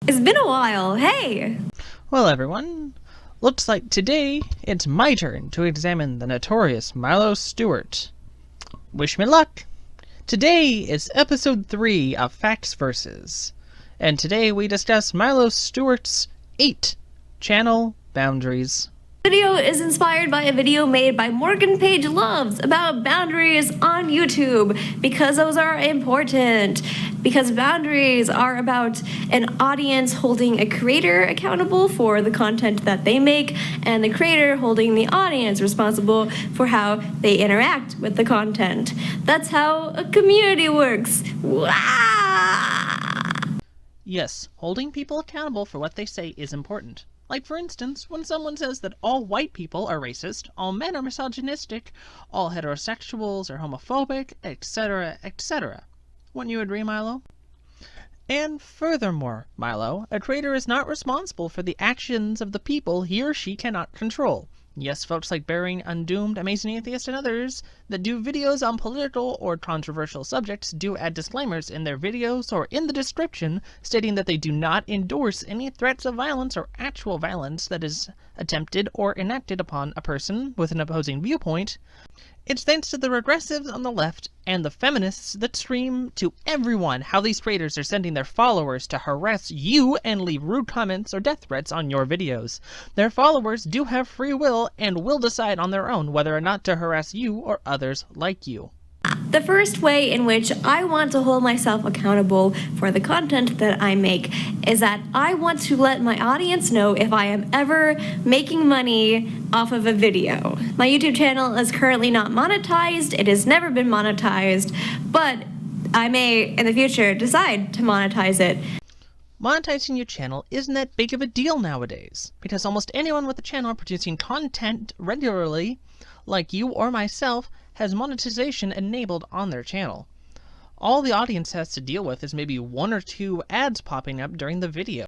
It's been a while, hey! Well, everyone, looks like today it's my turn to examine the notorious Milo Stewart. Wish me luck! Today is episode 3 of Facts Versus, and today we discuss Milo Stewart's 8 channel boundaries. Video is inspired by a video made by Morgan Page Loves about boundaries on YouTube because those are important. Because boundaries are about an audience holding a creator accountable for the content that they make, and the creator holding the audience responsible for how they interact with the content. That's how a community works. Wow! Yes, holding people accountable for what they say is important. Like, for instance, when someone says that all white people are racist, all men are misogynistic, all heterosexuals are homophobic, etc., etc. Wouldn't you agree, Milo? And furthermore, Milo, a creator is not responsible for the actions of the people he or she cannot control. Yes, folks like Bearing, Undoomed, Amazing Atheist, and others that do videos on political or controversial subjects do add disclaimers in their videos or in the description stating that they do not endorse any threats of violence or actual violence that is attempted or enacted upon a person with an opposing viewpoint. It's thanks to the regressives on the left and the feminists that scream to everyone how these creators are sending their followers to harass you and leave rude comments or death threats on your videos. Their followers do have free will and will decide on their own whether or not to harass you or others like you. The first way in which I want to hold myself accountable for the content that I make is that I want to let my audience know if I am ever making money off of a video. My YouTube channel is currently not monetized. It has never been monetized, but I may in the future decide to monetize it. Monetizing your channel isn't that big of a deal nowadays, because almost anyone with a channel producing content regularly, like you or myself, has monetization enabled on their channel. All the audience has to deal with is maybe 1 or 2 ads popping up during the video.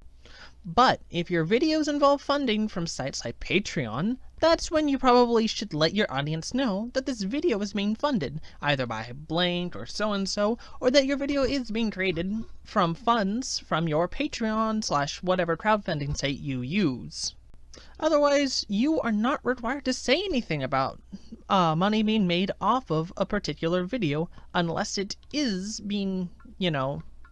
But if your videos involve funding from sites like Patreon, that's when you probably should let your audience know that this video is being funded, either by blank or so-and-so, or that your video is being created from funds from your Patreon / whatever crowdfunding site you use. Otherwise, you are not required to say anything about money being made off of a particular video unless it is being,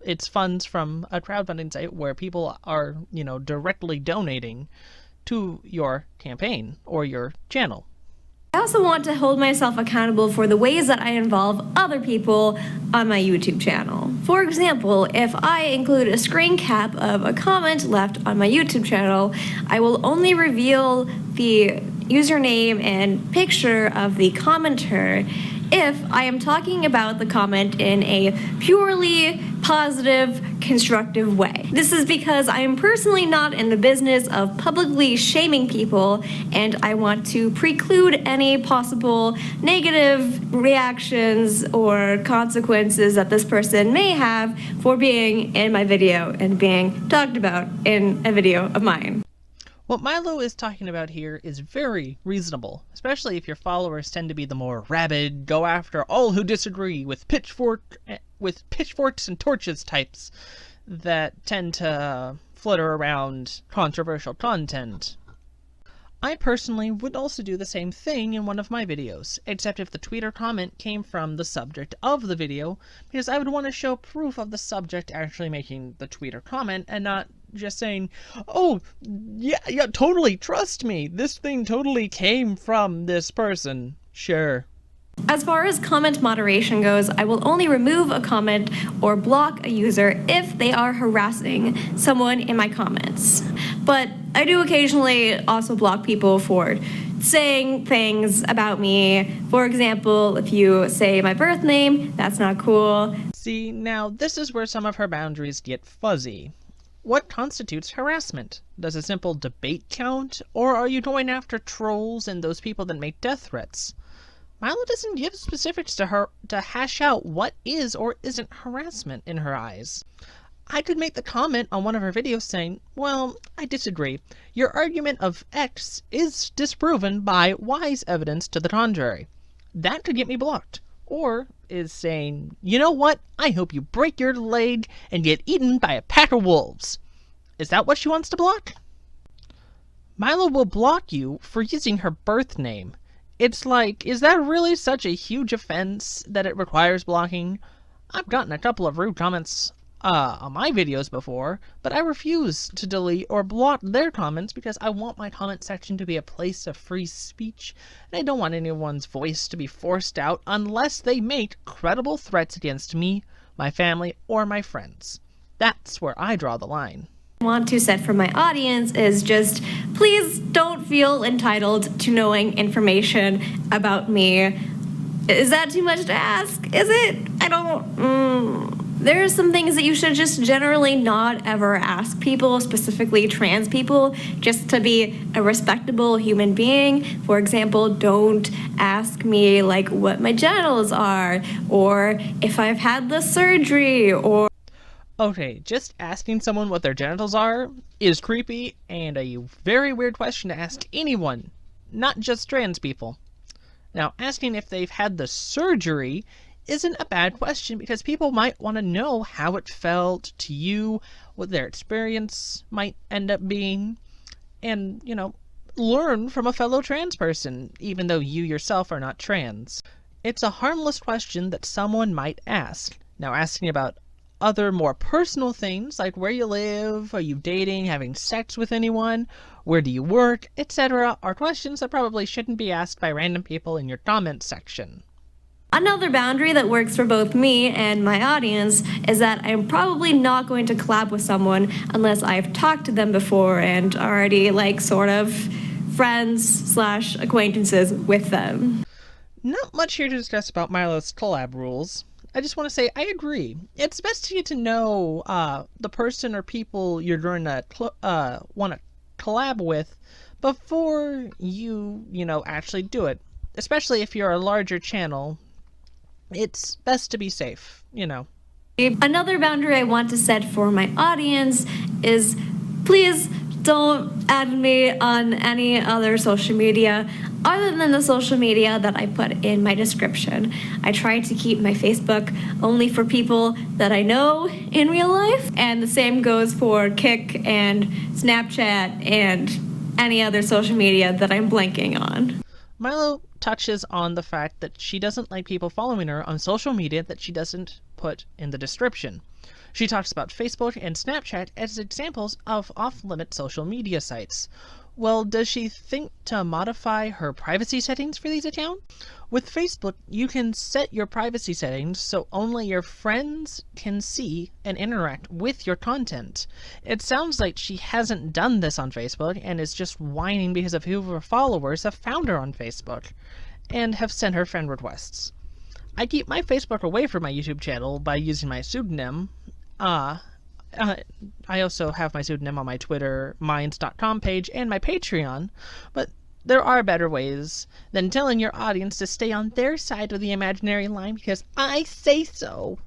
it's funds from a crowdfunding site where people are, directly donating to your campaign or your channel. I also want to hold myself accountable for the ways that I involve other people on my YouTube channel. For example, if I include a screen cap of a comment left on my YouTube channel, I will only reveal the username and picture of the commenter if I am talking about the comment in a purely positive, constructive way. This is because I am personally not in the business of publicly shaming people, and I want to preclude any possible negative reactions or consequences that this person may have for being in my video and being talked about in a video of mine. What Milo is talking about here is very reasonable, especially if your followers tend to be the more rabid, go after all who disagree with pitchforks and torches types that tend to flutter around controversial content. I personally would also do the same thing in one of my videos, except if the tweet or comment came from the subject of the video, because I would want to show proof of the subject actually making the tweet or comment and not just saying, oh, yeah, totally, trust me, this thing totally came from this person. Sure. As far as comment moderation goes, I will only remove a comment or block a user if they are harassing someone in my comments. But I do occasionally also block people for saying things about me. For example, if you say my birth name, that's not cool. See, now this is where some of her boundaries get fuzzy. What constitutes harassment? Does a simple debate count? Or are you going after trolls and those people that make death threats? Milo doesn't give specifics to her to hash out what is or isn't harassment in her eyes. I could make the comment on one of her videos saying, well, I disagree. Your argument of X is disproven by Y's evidence to the contrary. That could get me blocked. Or is saying, you know what? I hope you break your leg and get eaten by a pack of wolves. Is that what she wants to block? Milo will block you for using her birth name. It's like, is that really such a huge offense that it requires blocking? I've gotten a couple of rude comments on my videos before, but I refuse to delete or block their comments because I want my comment section to be a place of free speech, and I don't want anyone's voice to be forced out unless they make credible threats against me, my family, or my friends. That's where I draw the line. Want to set for my audience is just, please don't feel entitled to knowing information about me. Is that too much to ask? Is it? I don't... There are some things that you should just generally not ever ask people, specifically trans people, just to be a respectable human being. For example, don't ask me like what my genitals are, or if I've had the surgery, or... Okay, just asking someone what their genitals are is creepy and a very weird question to ask anyone, not just trans people. Now, asking if they've had the surgery isn't a bad question because people might want to know how it felt to you, what their experience might end up being, and, learn from a fellow trans person, even though you yourself are not trans. It's a harmless question that someone might ask. Now, asking about other more personal things like where you live, are you dating, having sex with anyone, where do you work, etc. are questions that probably shouldn't be asked by random people in your comments section. Another boundary that works for both me and my audience is that I'm probably not going to collab with someone unless I've talked to them before and already sort of friends/acquaintances with them. Not much here to discuss about Milo's collab rules. I just want to say I agree. It's best to get to know the person or people you're going to want to collab with before you, actually do it. Especially if you're a larger channel, it's best to be safe, Another boundary I want to set for my audience is please don't add me on any other social media other than the social media that I put in my description. I try to keep my Facebook only for people that I know in real life, and the same goes for Kik and Snapchat and any other social media that I'm blanking on. Milo touches on the fact that she doesn't like people following her on social media that she doesn't put in the description. She talks about Facebook and Snapchat as examples of off-limit social media sites. Well, does she think to modify her privacy settings for these accounts? With Facebook, you can set your privacy settings so only your friends can see and interact with your content. It sounds like she hasn't done this on Facebook and is just whining because of who her followers have found her on Facebook and have sent her friend requests. I keep my Facebook away from my YouTube channel by using my pseudonym. I also have my pseudonym on my Twitter, minds.com page, and my Patreon, but there are better ways than telling your audience to stay on their side of the imaginary line because I say so.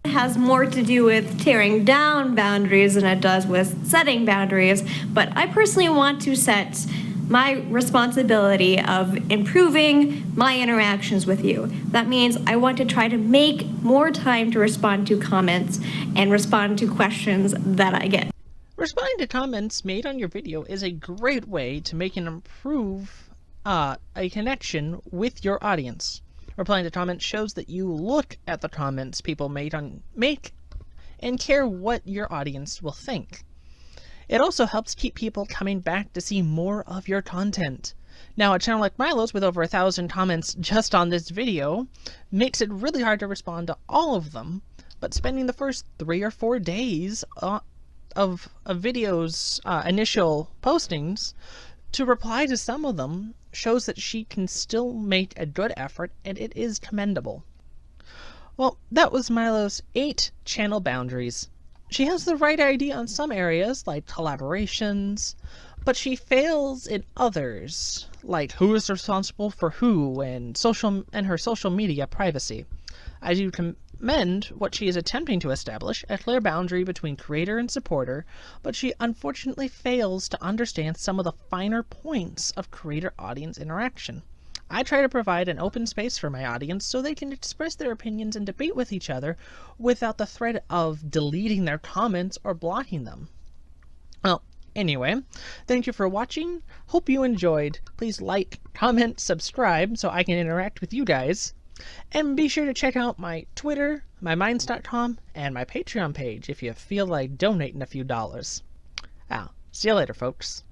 It has more to do with tearing down boundaries than it does with setting boundaries, but I personally want to set my responsibility of improving my interactions with you. That means I want to try to make more time to respond to comments and respond to questions that I get. Responding to comments made on your video is a great way to make and improve a connection with your audience. Replying to comments shows that you look at the comments people make and care what your audience will think. It also helps keep people coming back to see more of your content. Now, a channel like Milo's with over 1,000 comments just on this video makes it really hard to respond to all of them, but spending the first 3 or 4 days of a video's initial postings to reply to some of them shows that she can still make a good effort, and it is commendable. Well, that was Milo's 8 channel boundaries. She has the right idea on some areas, like collaborations, but she fails in others, like who is responsible for who and her social media privacy. I do commend what she is attempting to establish, a clear boundary between creator and supporter, but she unfortunately fails to understand some of the finer points of creator-audience interaction. I try to provide an open space for my audience so they can express their opinions and debate with each other without the threat of deleting their comments or blocking them. Anyway, thank you for watching. Hope you enjoyed. Please like, comment, subscribe so I can interact with you guys. And be sure to check out my Twitter, my Minds.com, and my Patreon page if you feel like donating a few dollars. See you later, folks.